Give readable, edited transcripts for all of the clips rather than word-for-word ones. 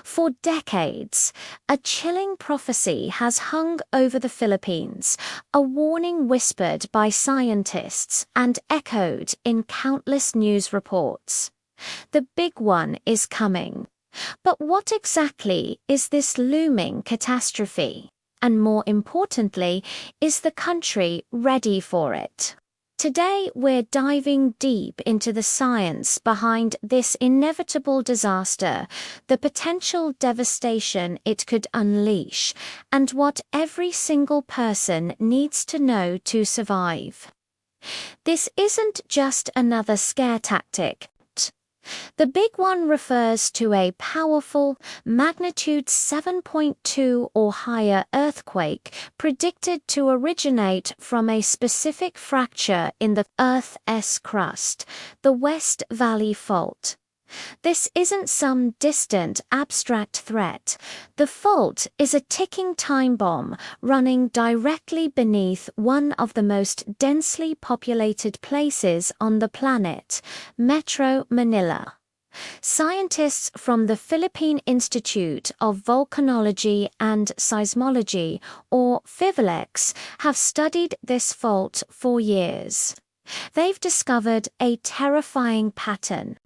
For decades, a chilling prophecy has hung over the Philippines, a warning whispered by scientists and echoed in countless news reports. The big one is coming. But what exactly is this looming catastrophe? And more importantly, is the country ready for it? Today, we're diving deep into the science behind this inevitable disaster, the potential devastation it could unleash, and what every single person needs to know to survive. This isn't just another scare tactic. The big one refers to a powerful, magnitude 7.2 or higher earthquake predicted to originate from a specific fracture in the Earth's crust, the West Valley Fault. This isn't some distant, abstract threat. The fault is a ticking time bomb running directly beneath one of the most densely populated places on the planet, Metro Manila. Scientists from the Philippine Institute of Volcanology and Seismology, or PHIVOLEX, have studied this fault for years. They've discovered a terrifying pattern.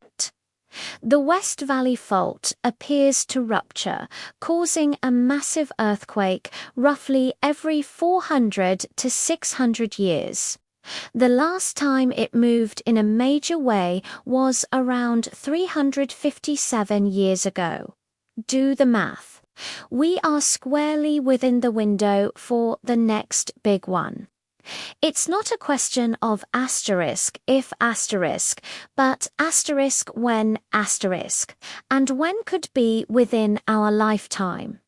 The West Valley Fault appears to rupture, causing a massive earthquake roughly every 400 to 600 years. The last time it moved in a major way was around 357 years ago. Do the math. We are squarely within the window for the next big one. It's not a question of asterisk if asterisk, but asterisk when asterisk, and when could be within our lifetime.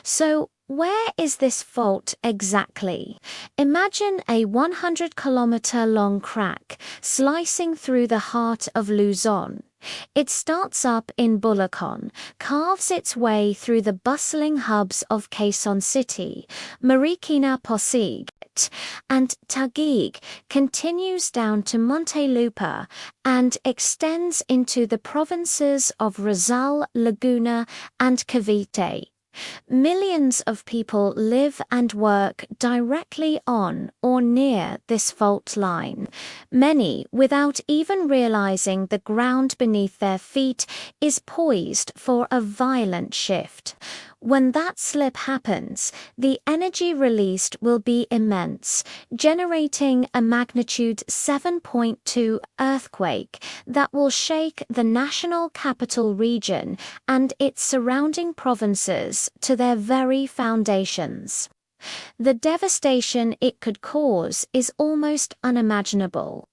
So, where is this fault exactly? Imagine a 100-kilometer-long crack slicing through the heart of Luzon. It starts up in Bulacan, carves its way through the bustling hubs of Quezon City, Marikina Pasig, and Taguig, continues down to Muntinlupa, and extends into the provinces of Rizal, Laguna, and Cavite. Millions of people live and work directly on or near this fault line, many without even realizing the ground beneath their feet is poised for a violent shift. When that slip happens, the energy released will be immense, generating a magnitude 7.2 earthquake that will shake the national capital region and its surrounding provinces to their very foundations. The devastation it could cause is almost unimaginable.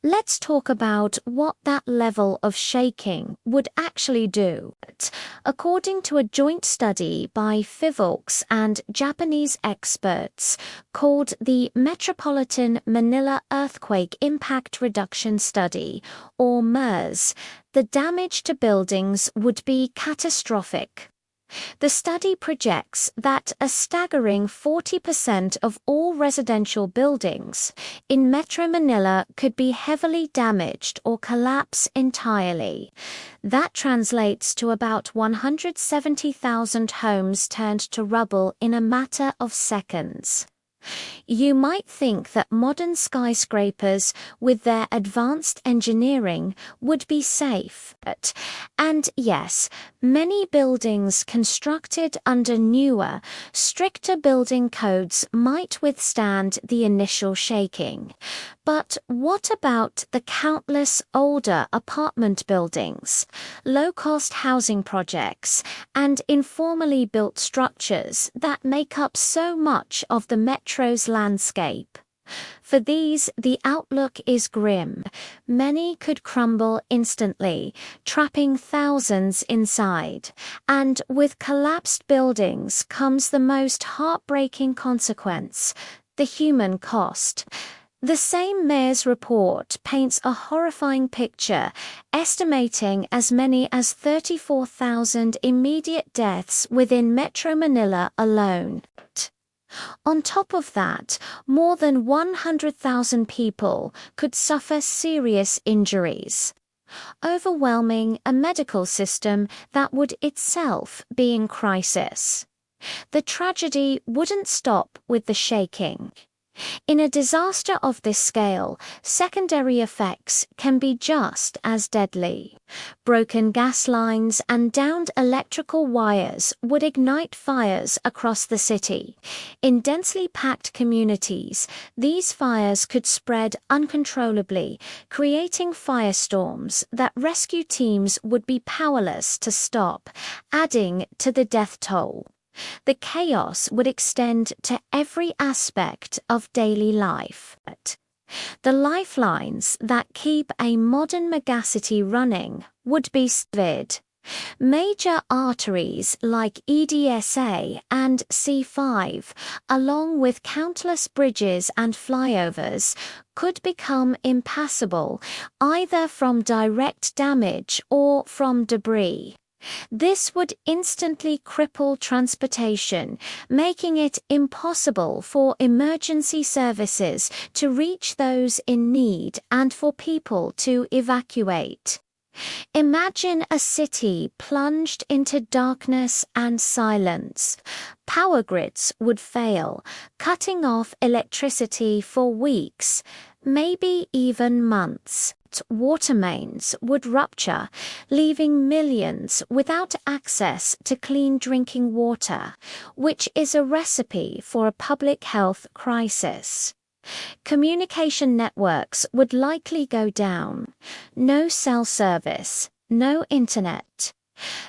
Let's talk about what that level of shaking would actually do. According to a joint study by PHIVOLEX and Japanese experts called the Metropolitan Manila Earthquake Impact Reduction Study, or MERS, the damage to buildings would be catastrophic. The study projects that a staggering 40% of all residential buildings in Metro Manila could be heavily damaged or collapse entirely. That translates to about 170,000 homes turned to rubble in a matter of seconds. You might think that modern skyscrapers, with their advanced engineering, would be safe. And yes, many buildings constructed under newer, stricter building codes might withstand the initial shaking. But what about the countless older apartment buildings, low-cost housing projects, and informally built structures that make up so much of the metro's landscape? For these, the outlook is grim. Many could crumble instantly, trapping thousands inside. And with collapsed buildings comes the most heartbreaking consequence: the human cost. The same mayor's report paints a horrifying picture, estimating as many as 34,000 immediate deaths within Metro Manila alone. On top of that, more than 100,000 people could suffer serious injuries. overwhelming a medical system that would itself be in crisis. The tragedy wouldn't stop with the shaking. In a disaster of this scale, secondary effects can be just as deadly. Broken gas lines and downed electrical wires would ignite fires across the city. In densely packed communities, these fires could spread uncontrollably, creating firestorms that rescue teams would be powerless to stop, adding to the death toll. The chaos would extend to every aspect of daily life. The lifelines that keep a modern megacity running would be severed. Major arteries like EDSA and C5, along with countless bridges and flyovers, could become impassable, either from direct damage or from debris. This would instantly cripple transportation, making it impossible for emergency services to reach those in need and for people to evacuate. Imagine a city plunged into darkness and silence. Power grids would fail, cutting off electricity for weeks, maybe even months. Water mains would rupture, leaving millions without access to clean drinking water, which is a recipe for a public health crisis. Communication networks would likely go down. No cell service, no internet.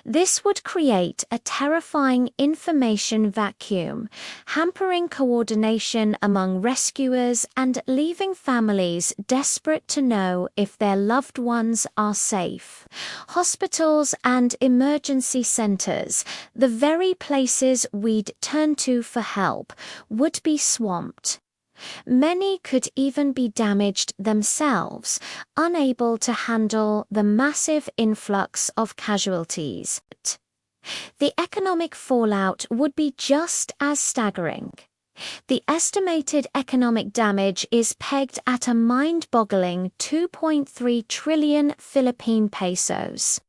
This would create a terrifying information vacuum, hampering coordination among rescuers and leaving families desperate to know if their loved ones are safe. Hospitals and emergency centers, the very places we'd turn to for help, would be swamped. Many could even be damaged themselves, unable to handle the massive influx of casualties. The economic fallout would be just as staggering. The estimated economic damage is pegged at a mind-boggling 2.3 trillion Philippine pesos.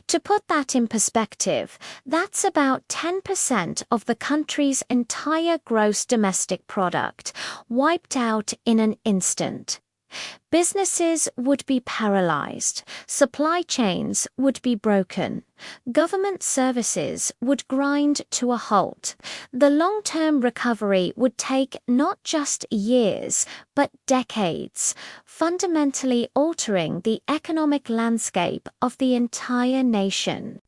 To put that in perspective, that's about 10% of the country's entire gross domestic product, wiped out in an instant. Businesses would be paralyzed, supply chains would be broken, government services would grind to a halt. The long-term recovery would take not just years, but decades, fundamentally altering the economic landscape of the entire nation.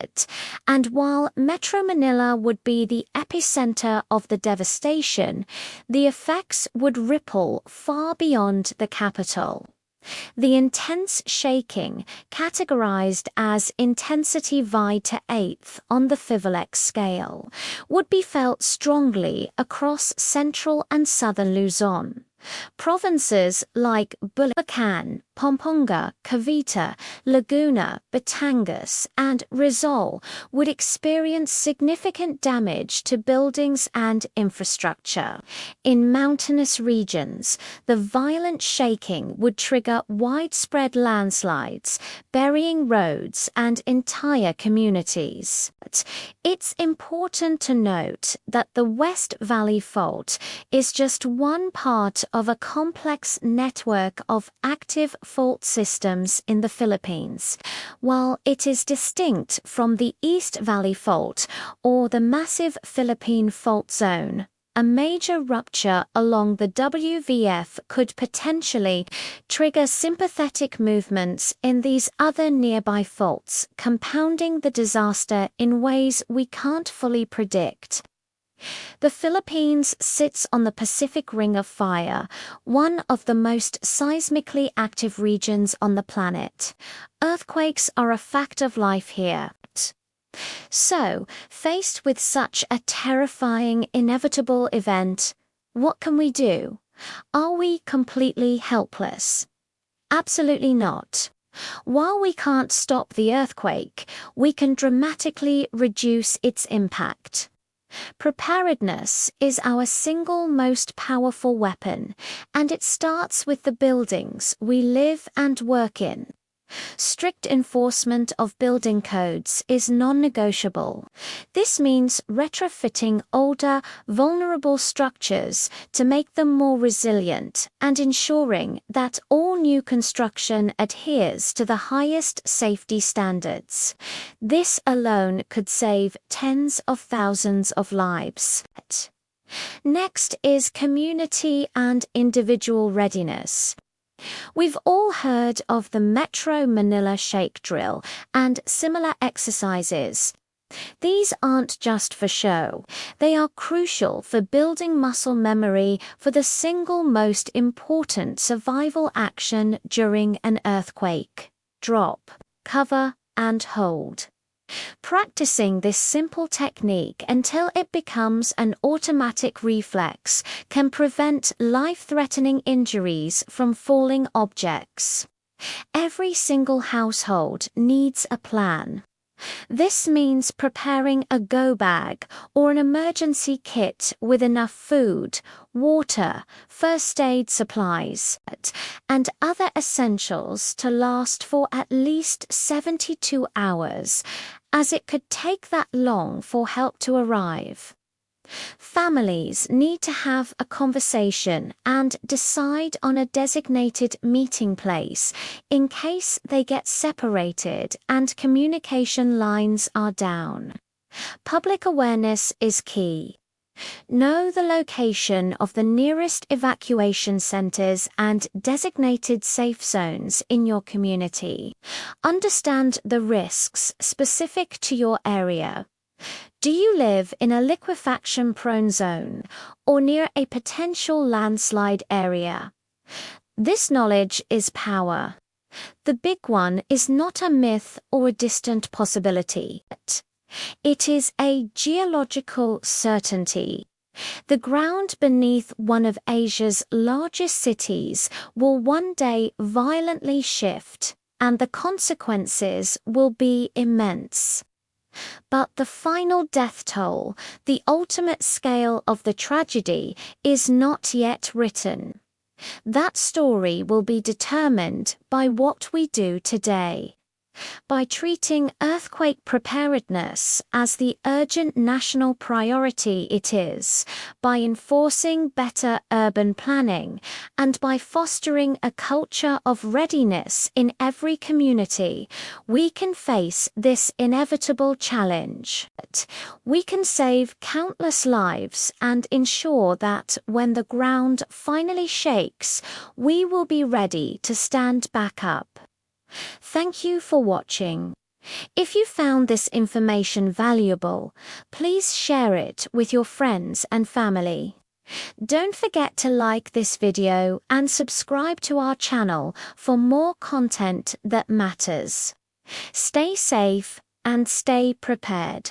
And while Metro Manila would be the epicenter of the devastation, the effects would ripple far beyond the capital. The intense shaking, categorized as intensity V to 8th on the Fivolex scale, would be felt strongly across central and southern Luzon. Provinces like Bulacan, Pampanga, Cavite, Laguna, Batangas, and Rizal would experience significant damage to buildings and infrastructure. In mountainous regions, the violent shaking would trigger widespread landslides, burying roads and entire communities. It's important to note that the West Valley Fault is just one part of a complex network of active fault systems in the Philippines. While it is distinct from the East Valley Fault or the massive Philippine Fault Zone, a major rupture along the WVF could potentially trigger sympathetic movements in these other nearby faults, compounding the disaster in ways we can't fully predict. The Philippines sits on the Pacific Ring of Fire, one of the most seismically active regions on the planet. Earthquakes are a fact of life here. So, faced with such a terrifying, inevitable event, what can we do? Are we completely helpless? Absolutely not. While we can't stop the earthquake, we can dramatically reduce its impact. Preparedness is our single most powerful weapon, and it starts with the buildings we live and work in. Strict enforcement of building codes is non-negotiable. This means retrofitting older, vulnerable structures to make them more resilient and ensuring that all new construction adheres to the highest safety standards. This alone could save tens of thousands of lives. Next is community and individual readiness. We've all heard of the Metro Manila Shake Drill and similar exercises. These aren't just for show. They are crucial for building muscle memory for the single most important survival action during an earthquake: drop, cover, and hold. Practicing this simple technique until it becomes an automatic reflex can prevent life-threatening injuries from falling objects. Every single household needs a plan. This means preparing a go bag or an emergency kit with enough food, water, first aid supplies, and other essentials to last for at least 72 hours, as it could take that long for help to arrive. Families need to have a conversation and decide on a designated meeting place in case they get separated and communication lines are down. Public awareness is key. Know the location of the nearest evacuation centers and designated safe zones in your community. Understand the risks specific to your area. Do you live in a liquefaction-prone zone or near a potential landslide area? This knowledge is power. The big one is not a myth or a distant possibility. It is a geological certainty. The ground beneath one of Asia's largest cities will one day violently shift, and the consequences will be immense. But the final death toll, the ultimate scale of the tragedy, is not yet written. That story will be determined by what we do today. By treating earthquake preparedness as the urgent national priority it is, by enforcing better urban planning, and by fostering a culture of readiness in every community, we can face this inevitable challenge. We can save countless lives and ensure that when the ground finally shakes, we will be ready to stand back up. Thank you for watching. If you found this information valuable, please share it with your friends and family. Don't forget to like this video and subscribe to our channel for more content that matters. Stay safe and stay prepared.